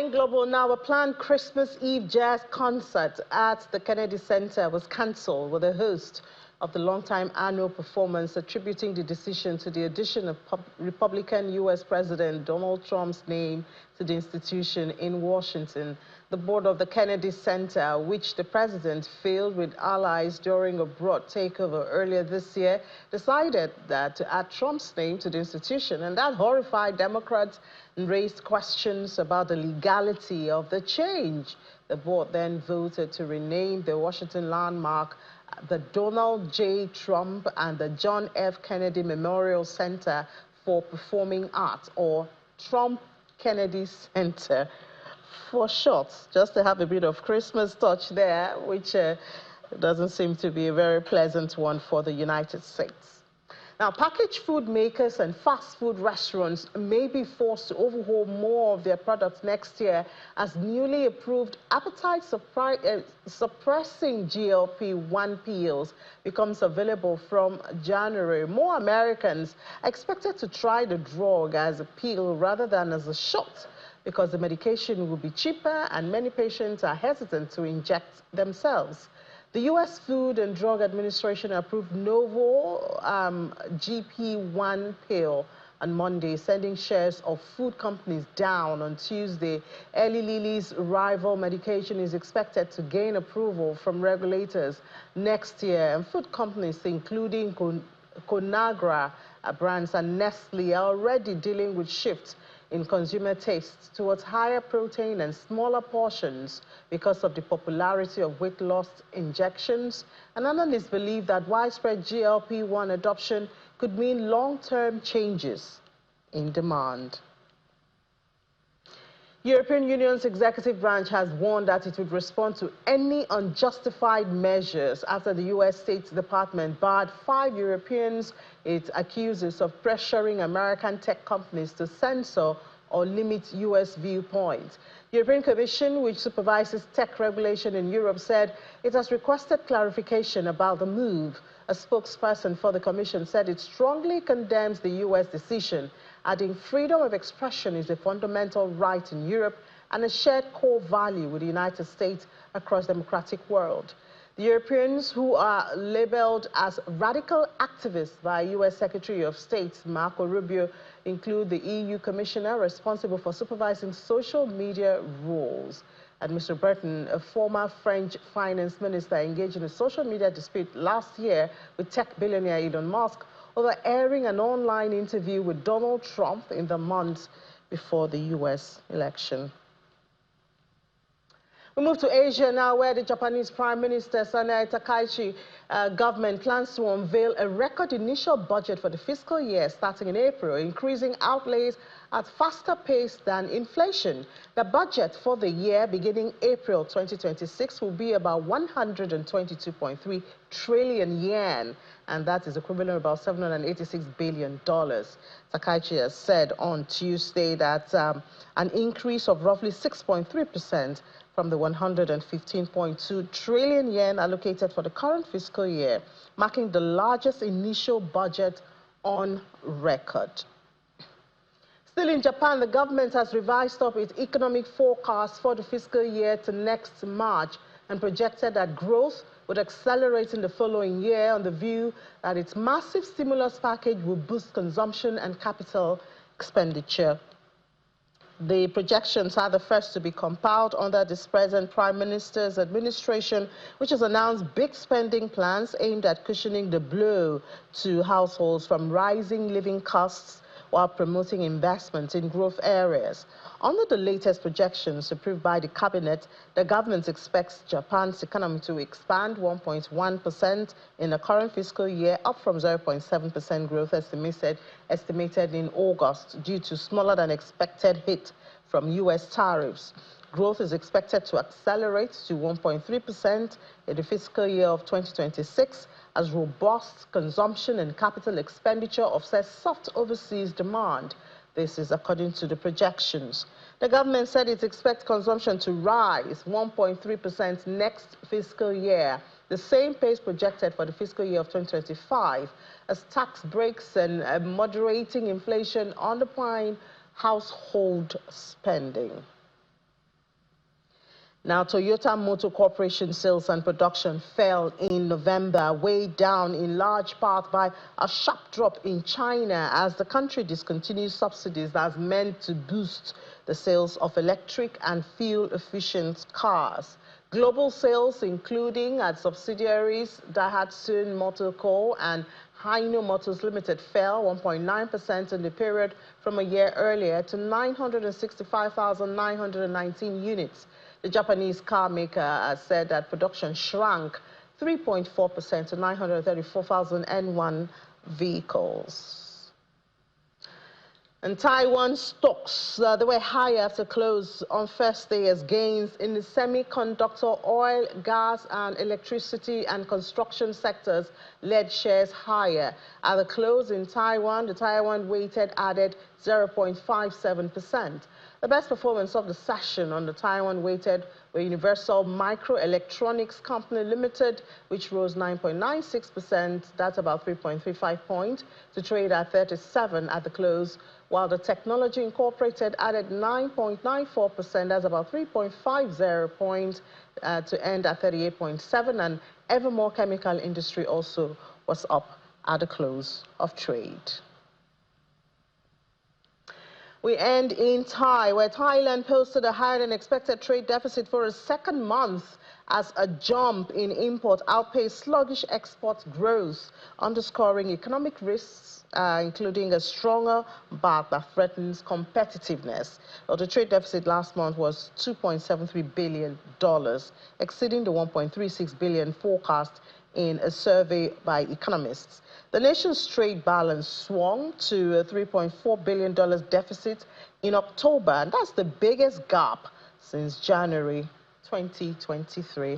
Going global now, a planned Christmas Eve jazz concert at the Kennedy Center was cancelled, with a host of the longtime annual performance attributing the decision to the addition of Republican U.S. President Donald Trump's name to the institution in Washington. The board of the Kennedy Center, which the president failed with allies during a broad takeover earlier this year, decided that to add Trump's name to the institution, and that horrified Democrats and raised questions about the legality of the change. The board then voted to rename the Washington landmark the Donald J. Trump and the John F. Kennedy Memorial Center for Performing Arts, or Trump Kennedy Center for short, just to have a bit of Christmas touch there, which doesn't seem to be a very pleasant one for the United States. Now, packaged food makers and fast food restaurants may be forced to overhaul more of their products next year as newly approved appetite-suppressing GLP-1 pills becomes available from January. More Americans are expected to try the drug as a pill rather than as a shot, because the medication will be cheaper and many patients are hesitant to inject themselves. The U.S. Food and Drug Administration approved novel GP-1 pill on Monday, sending shares of food companies down on Tuesday. Eli Lilly's rival medication is expected to gain approval from regulators next year, and food companies including Conagra brands and Nestle are already dealing with shifts in consumer tastes towards higher protein and smaller portions because of the popularity of weight loss injections. And analysts believe that widespread GLP-1 adoption could mean long-term changes in demand. European Union's executive branch has warned that it would respond to any unjustified measures after the U.S. State Department barred 5 Europeans it accuses of pressuring American tech companies to censor or limit U.S. viewpoints. The European Commission, which supervises tech regulation in Europe, said it has requested clarification about the move. A spokesperson for the Commission said it strongly condemns the U.S. decision, adding freedom of expression is a fundamental right in Europe and a shared core value with the United States across the democratic world. The Europeans, who are labeled as radical activists by U.S. Secretary of State Marco Rubio, include the EU Commissioner responsible for supervising social media rules. And Mr. Burton, a former French finance minister, engaged in a social media dispute last year with tech billionaire Elon Musk over airing an online interview with Donald Trump in the months before the U.S. election. We move to Asia now, where the Japanese Prime Minister Sanae Takaichi government plans to unveil a record initial budget for the fiscal year starting in April, increasing outlays at faster pace than inflation. The budget for the year beginning April 2026 will be about 122.3 trillion yen, and that is equivalent to about $786 billion. Takaichi has said on Tuesday that an increase of roughly 6.3% from the 115.2 trillion yen allocated for the current fiscal year, marking the largest initial budget on record. Still in Japan, the government has revised up its economic forecast for the fiscal year to next March and projected that growth would accelerate in the following year on the view that its massive stimulus package will boost consumption and capital expenditure. The projections are the first to be compiled under this present Prime Minister's administration, which has announced big spending plans aimed at cushioning the blow to households from rising living costs while promoting investment in growth areas. Under the latest projections approved by the cabinet, the government expects Japan's economy to expand 1.1% in the current fiscal year, up from 0.7% growth estimated in August due to smaller than expected hit from U.S. tariffs. Growth is expected to accelerate to 1.3% in the fiscal year of 2026 as robust consumption and capital expenditure offsets soft overseas demand. This is according to the projections. The government said it expects consumption to rise 1.3% next fiscal year, the same pace projected for the fiscal year of 2025, as tax breaks and moderating inflation underpin household spending. Now, Toyota Motor Corporation sales and production fell in November, weighed down in large part by a sharp drop in China as the country discontinued subsidies that's meant to boost the sales of electric and fuel-efficient cars. Global sales, including at subsidiaries Daihatsu Motor Co. and Hino Motors Limited, fell 1.9% in the period from a year earlier to 965,919 units. The Japanese car maker said that production shrank 3.4% to 934,000 N1 vehicles. And Taiwan stocks, they were higher to close on first day as gains in the semiconductor, oil, gas, and electricity and construction sectors led shares higher. At the close in Taiwan, the Taiwan weighted added 0.57%. The best performance of the session on the Taiwan weighted were Universal Microelectronics Company Limited, which rose 9.96%, that's about 3.35 points, to trade at 37 at the close, while the Technology Incorporated added 9.94%, that's about 3.50 points, to end at 38.7, and Evermore Chemical Industry also was up at the close of trade. We end in Thai, where Thailand posted a higher than expected trade deficit for a second month as a jump in import outpaced sluggish export growth, underscoring economic risks, including a stronger baht that threatens competitiveness. Well, the trade deficit last month was $2.73 billion, exceeding the $1.36 billion forecast in a survey by economists. The nation's trade balance swung to a $3.4 billion deficit in October, and that's the biggest gap since January 2023.